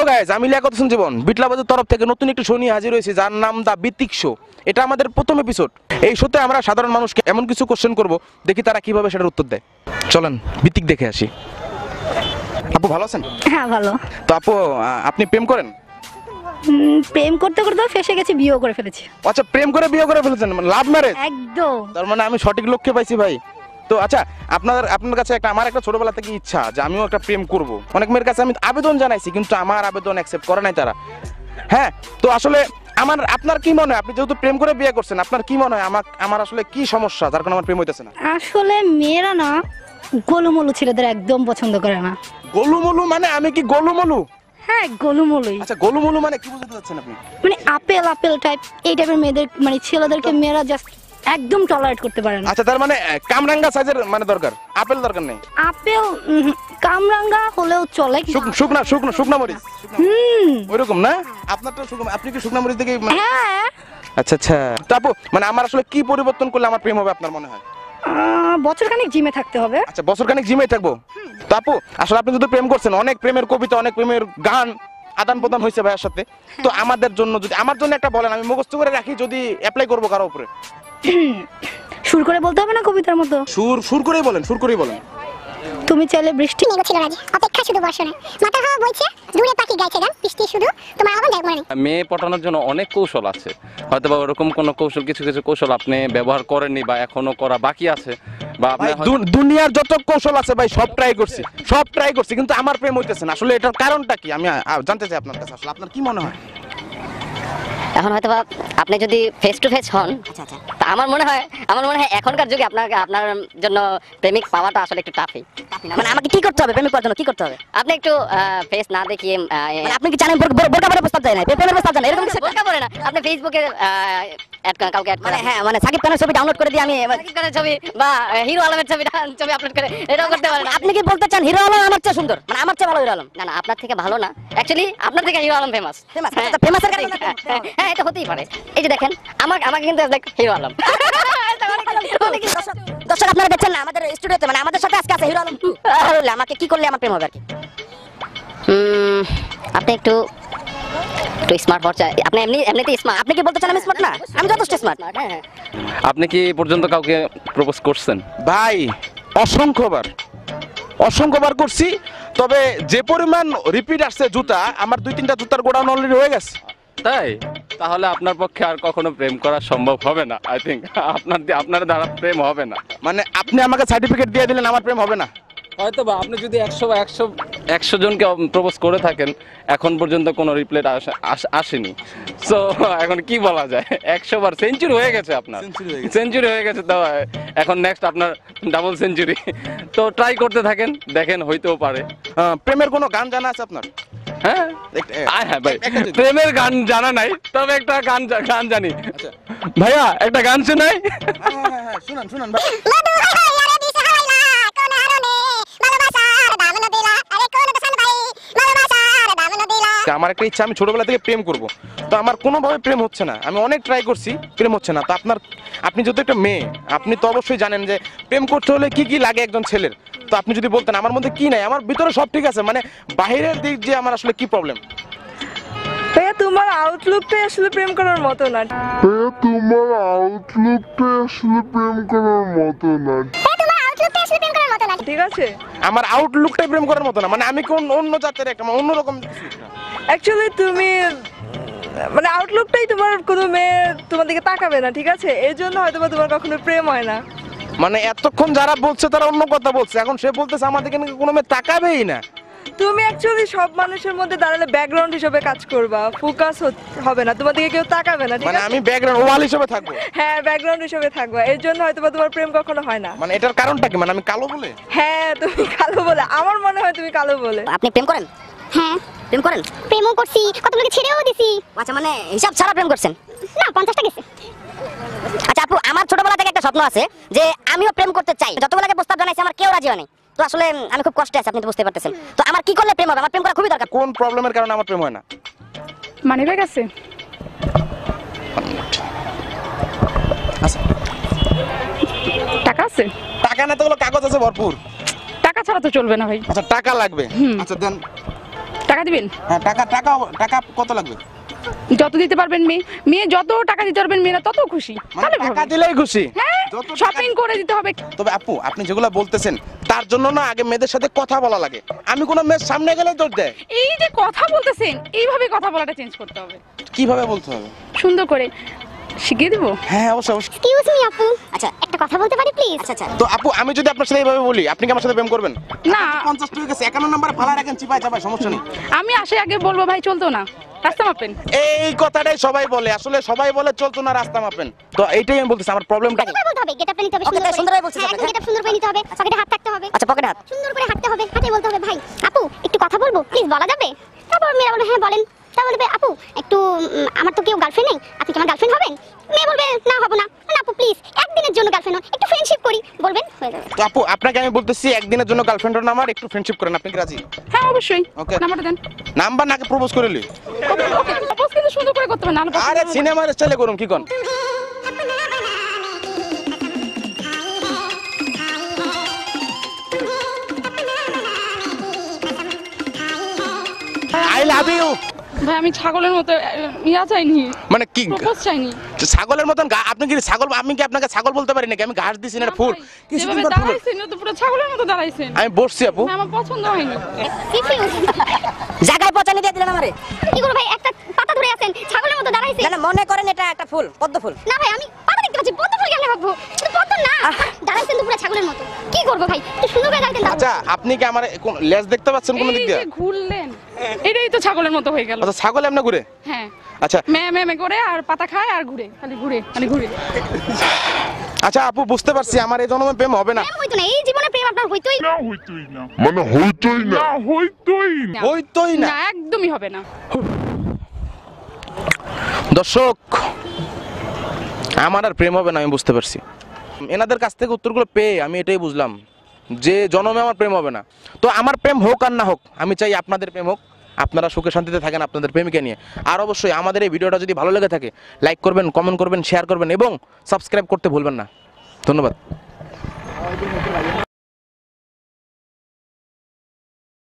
Hello guys, আমি লিয়াকত হোসেন জীবন বিটলাবাদের তরফ থেকে নতুন একটি শো নিয়ে হাজির হয়েছি, যার নাম দা বিতিক শো। এটা আমাদের প্রথম এপিসোড। এই শোতে আমরা সাধারণ মানুষকে এমন কিছু কোশ্চেন করব, দেখি তারা কিভাবে সেটার উত্তর দেয়। চলেন বিতিক দেখে আসি। আপু ভালো আছেন? হ্যাঁ ভালো। তো আপু, আপনি প্রেম করেন? প্রেম করতে করতে ফেসে গেছি, বিয়েও করে ফেলেছি। আচ্ছা, প্রেম করে বিয়ে করে ফেলেছেন, মানে লাভ ম্যারেজ? একদম। তার মানে আমি সঠিক লক্ষ্যে পাইছি ভাই। তো আচ্ছা, আপনার কাছে আমার একটা ছোটবেলা থেকে ইচ্ছা যে আমিও একটা প্রেম করব। অনেক মেয়ের কাছে আমি আবেদন জানাইছি, কিন্তু আমার আবেদন অ্যাকসেপ্ট করে নাই তারা। হ্যাঁ, তো আসলে আপনার কি মনে হয়, আপনি যেহেতু প্রেম করে বিয়ে করছেন, আপনার কি মনে হয় আমার আসলে কি সমস্যা যার কারণে আমার প্রেম হইতেছে না? আসলে মেয়েরা না গোলুমলু ছেলেদের একদম পছন্দ করে না। গোলুমলু মানে আমি কি গোলুমলু? হ্যাঁ গোলুমলুই। আচ্ছা, গোলুমলু মানে কি বুঝতে চাচ্ছেন আপনি? মানে আপেল আপেল টাইপ, এই টাইপের মেয়েদের, মানে ছেলেদেরকে মেয়েরা জাস্ট একদম টলারেট করতে পারে না। আচ্ছা, তার মানে কামরাঙ্গা সাইজের মানে দরকার, আপেল দরকার নেই? আপেল কামরাঙ্গা হলেও চলে। শুকনা মরিচ ওইরকম না? আপনারটা শুকনো, আপনি কি শুকনা মরিচ দেখে? হ্যাঁ। আচ্ছা আচ্ছা, তো আপু মানে আমার আসলে কি পরিবর্তন করলে আমার প্রেম হবে আপনার মনে হয়? বছরখানেক জিমে থাকতে হবে। আচ্ছা, বছরখানেক জিমে থাকবো। তো আপু আসলে আপনি যদি প্রেম করছেন, অনেক প্রেমের কবিতা, অনেক প্রেমের গান আদান প্রদান হয়েছে ভাইয়ের সাথে, তো আমাদের জন্য যদি আমার জন্য একটা বলেন, আমি মুখস্থ করে রাখি, যদি অ্যাপ্লাই করবো কারো উপরে। সুর করে বলতে হবে না কবিতার মতো? সুর করেই বলেন। তুমি চাইলে বৃষ্টি ছিল না, অপেক্ষা শুধু বর্ষণে মাথা হাওয়া বইছে, দূরে পাখি গাইছে গান, বৃষ্টি শুধু তোমার আওয়াজ দেখ মনে। মেয়ে পটানোর জন্য অনেক কৌশল আছে, হয়তো বা ওরকম কোনো কৌশল, কিছু কৌশল আপনি ব্যবহার করেননি বা এখনো করা বাকি আছে, বা দুনিয়ার যত কৌশল আছে ভাই সব ট্রাই করছি, কিন্তু আমার প্রেম হইতেছে না। আসলে এটার কারণটা কি আমি জানতে চাই আপনার কাছে, আসলে আপনার কি মনে হয়? এখন হয়তো আপনি যদি ফেস টু ফেস হন, তা আমার মনে হয় এখনকার যুগে আপনার জন্য প্রেমিক পাওয়াটা আসলে একটু টাফই। মানে আমাকে কি করতে হবে প্রেমিক পাওয়ার জন্য? কি করতে হবে? আপনি একটু ফেস না দেখিয়ে, মানে আপনি কি জানেন বোরকা পরে প্রস্তাব দেয় না, প্রেমের প্রস্তাব দেয় না, এরকম কিছু? বোরকা পরে না, আপনি ফেসবুকে কাউকে অ্যাড মানে হ্যাঁ, মানে সাকিব খানের ছবি ডাউনলোড করে দিয়ে আমি সাকিব খানের ছবি বা হিরো আলমের ছবি আপলোড করে এটাও করতে পারেন। আপনি কি বলতে চান হিরো আলম আমার চেয়ে সুন্দর, মানে আমার চেয়ে ভালো হিরো আলম? না, আপনার থেকে ভালো না, অ্যাকচুয়ালি আপনার থেকে হিরো আলম ফেমাস। ফেমাসের কারণে? হ্যাঁ, এটা হতেই পারে। এই যে দেখেন আমাকে কিন্তু হিরো আলম। দর্শক আপনারা দেখছেন না আমাদের স্টুডিওতে, মানে আমাদের সাথে আজকে আছে হিরো আলম। আমাকে কি করলে আমার প্রেম হবে আর কি? আপনি একটু স্মার্ট হওয়া চাই। আপনি এমনিতেই স্মার্ট। আপনি কি বলতে চান আমি স্মার্ট না? আমি যথেষ্ট স্মার্ট। হ্যাঁ। আপনি কি পর্যন্ত কাউকে প্রপোজ করছেন? ভাই অসংখ্যবার করছি, তবে যে পরিমাণ রিপিট আসছে জুতা, আমার 2-3টা জুতার গোডাউন অলরেডি হয়ে গেছে। তাই? তাহলে আপনার পক্ষে আর কখনো প্রেম করা সম্ভব হবে না। আই থিঙ্ক আপনার দ্বারা প্রেম হবে না। মানে আপনি আমাকে সার্টিফিকেট দিয়ে দিলেন আমার প্রেম হবে না? হয়তো বা আপনি যদি 100 জনকে প্রপোজ করে থাকেন, এখন পর্যন্ত কোনো রিপ্লাই আসেনি, সো এখন কি বলা যায়? 100 বার সেঞ্চুরি হয়ে গেছে, আপনার সেঞ্চুরি হয়ে গেছে, তো এখন নেক্সট আপনার ডাবল সেঞ্চুরি। তো ট্রাই করতে থাকেন, দেখেন হইতেও পারে। প্রেমের কোনো গান জানা আছে আপনার? হ্যাঁ ভাই, প্রেমের গান জানা নাই, তবে একটা গান জানি। ভাইয়া একটা গান শোনাই। হ্যাঁ, শুনান ভাই। আমার একটা ইচ্ছা, আমি ছোটবেলা থেকে প্রেম করব, তো আমার কোনোভাবে প্রেম হচ্ছে না। আমি অনেক ট্রাই করছি, প্রেম হচ্ছে না। তো আপনি যেহেতু একটা মেয়ে, আপনি তো অবশ্যই জানেন যে প্রেম করতে হলে কি কি লাগে একজন ছেলের। তো আপনি যদি বলতেন আমার মধ্যে কি নাই, আমার ভিতরে সব ঠিক আছে, মানে বাহিরের দিক যে আমার আসলে কি প্রবলেম। ভাইয়া তোমার আউটলুকটাই আসলে প্রেম করার মতো না। ঠিক আছে, আমার আউটলুকটাই প্রেম করার মতো না, মানে আমি কোন অন্য জাতের একটা অন্যরকম। অ্যাকচুয়ালি তুমি মানে আউটলুকটাই, তোমার কোনো মেয়ে তোমার দিকে তাকাবে না, ঠিক আছে? এর জন্য হয়তো তোমার কখনো প্রেম হয় না। মানে এতক্ষণ যারা বলছে তারা অন্য কথা বলছে, এখন সে বলতেছে আমার দিকে নাকি কোনো মেয়ে তাকাবেই না। তুমি অ্যাকচুয়ালি সব মানুষের মধ্যে দাঁড়ালে ব্যাকগ্রাউন্ড হিসেবে কাজ করবা, ফোকাস হবে না, তোমার দিকে কেউ তাকাবে না, ঠিক মানে আছে? আমি ব্যাকগ্রাউন্ড ওয়াল হিসেবে থাকবো? হ্যাঁ, ব্যাকগ্রাউন্ড হিসেবে থাকবা, এর জন্য হয়তো তোমার প্রেম কখনো হয় না। মানে এটার কারণটা কি? মানে আমি কালো বলে? হ্যাঁ, তুমি কালো বলে, আমার মনে হয় তুমি কালো বলে। আপনি প্রেম করেন? হ্যাঁ, প্রেম করেন? প্রেমও করছি, কত লোকে ছেড়েও দিছি। আচ্ছা, মানে হিসাব ছাড়া প্রেম করছেন? না, 50টা গেছে। আচ্ছা আপু, আমার ছোটবেলা থেকে একটা স্বপ্ন আছে যে আমিও প্রেম করতে চাই। যতগুলোকে প্রস্তাব জানাইছি আমার কেউ রাজি হয়নি, তো আসলে আমি খুব কষ্টে আছি, আপনি তো বুঝতে পারতেছেন। তো আমার কি করলে প্রেম হবে? আমার প্রেম করা খুবই দরকার। কোন প্রবলেমের কারণে আমার প্রেম হয় না? মানে ব্যাগ আছে, টাকা আছে। টাকা না তো কাগজ আছে ভরপুর। টাকা ছাড়া তো চলবে না ভাই। আচ্ছা, টাকা লাগবে। আচ্ছা দেন। টাকা দিবেন? হ্যাঁ টাকা টাকা টাকা কত লাগবে? যত দিতে পারবেন মেয়ে যত টাকা দিতে পারবেন মেয়েরা তত খুশি। মানে তাহলে টাকা দিলেই খুশি? হ্যাঁ, যত টাকা- শপিং করে দিতে হবে। তবে আপু আপনি যেগুলো বলতেছেন তার জন্য না আগে মেয়েদের সাথে কথা বলা লাগে। আমি কোনো মেয়ের সামনে গেলে দৌড় দেয়। এই যে কথা বলতেছেন এইভাবে কথা বলাটা চেঞ্জ করতে হবে, কিভাবে বলতে হবে? সুন্দর করে শিখিয়ে দিব। হ্যাঁ অবশ্যই অবশ্যই। এক্সকিউজ মি আপু, আচ্ছা একটা কথা বলতে পারি প্লিজ? আচ্ছা তো আপু আমি যদি আপনার সাথে এইভাবে বলি আপনি কি আমার সাথে প্রেম করবেন? না, 50 টাকা গেছে 51 নম্বরে ফালা রাখেন চিপাই চাপাই সমস্যা নেই। আমি আসে আগে বলবো ভাই চলতো না, রাস্তা মাপেন। এই কথাটাই সবাই বলে, আসলে সবাই বলে চলতো না রাস্তা মাপেন। তো এইটাই আমি বলতেছি আমার প্রবলেমটা কি। কিভাবে বলতে হবে? গেটআপটা নিতে হবে Okay, তাই সুন্দর করে বলছিস হ্যাঁ, আপনি, একদম গেটআপ সুন্দর করে নিতে হবে, পকেটে হাত থাকতে হবে, আচ্ছা পকেট হাত। সুন্দর করে হাঁটতে হবে, হাঁটে বলতে হবে ভাই আপু একটু কথা বলবো প্লিজ, বলা যাবে? তারপর মেয়েরা বলবে হ্যাঁ বলেন। তা বলবে আপু একটু আমার তো কেউ গার্লফ্রেন্ড নেই, আপনি কি আমার গার্লফ্রেন্ড হবেন? মেয়ে বলবে না হবো না। না আপু প্লিজ একদিনের জন্য গার্লফ্রেন্ড হন, একটু ফ্রেন্ডশিপ করি, বলবেন হয়ে যাবে। তো আপু আপনাকে আমি বলতেছি একদিনের জন্য গার্লফ্রেন্ড হন আমার, একটু ফ্রেন্ডশিপ করেন, আপনি কি রাজি? হ্যাঁ অবশ্যই। Okay. নাম্বারটা দেন। নাম্বার নাকি প্রপোজ করিলি? ওকে প্রপোজ কিন্তু সুন্দর করে করতে হবে, নাহলে পছন্দ আরে হবে না। সিনেমার স্টাইলে করুন কি কোন? I love you. ভাই আমি ছাগলের মতো ইয়া চাইনি, মানে কি প্রপোজ চাইনি। ছাগলের মতন আপনি কি ছাগল? আমি কি আপনাকে ছাগল বলতে পারি নাকি? আমি ঘাস দিছি না ফুল কিছুদিন যেভাবে পর ফুল। দাঁড়াইছেন তো পুরো ছাগলের মতো দাঁড়াইছেন। আমি বসছি আপু। না, আমার পছন্দ হয়নি। রিফিউজ। জায়গায় পচানি দিয়ে দিলেন আমারে। কি করব ভাই, একটা পাতা ধরে আছেন, ছাগলের মতো দাঁড়াইছে। না না, মনে করেন এটা একটা ফুল, পদ্ম ফুল। না ভাই আমি পাতা দেখতে পাচ্ছি, পদ্ম ফুল কেন ভাববো? কিন্তু পদ্ম না, দাঁড়াইছেন তো পুরো ছাগলের মতো। কি করব ভাই, একটু সুন্দর করে দাঁড়াইতেন না? আচ্ছা আপনি কি আমার লেজ দেখতে পাচ্ছেন কোন দিক এই দিয়ে? যে ঘুরলেন, এটাই তো ছাগলের মতো হয়ে গেল। আচ্ছা ছাগল এমনি ঘুরে? হ্যাঁ, আচ্ছা মে করে আর পাতা খায় আর ঘুরে, খালি ঘুরে। আচ্ছা আপু বুঝতে পারছি আমার এই জন্মে প্রেম হবে না। প্রেম হইতো না, এই জীবনে প্রেম আপনার হইতোই হইতোই না। না, একদমই হবে না। দর্শক আমার আর প্রেম হবে না, আমি বুঝতে পারছি। এনাদের কাছ থেকে উত্তরগুলো পেয়ে আমি এটাই বুঝলাম যে জন্মে আমার প্রেম হবে না। তো আমার প্রেম হোক আর না হোক, আমি চাই আপনাদের প্রেম হোক, আপনারা সুখে শান্তিতে থাকেন আপনাদের প্রেমিকা নিয়ে। আর অবশ্যই আমাদের এই ভিডিওটা যদি ভালো লেগে থাকে লাইক করবেন, কমেন্ট করবেন, শেয়ার করবেন এবং সাবস্ক্রাইব করতে ভুলবেন না। ধন্যবাদ।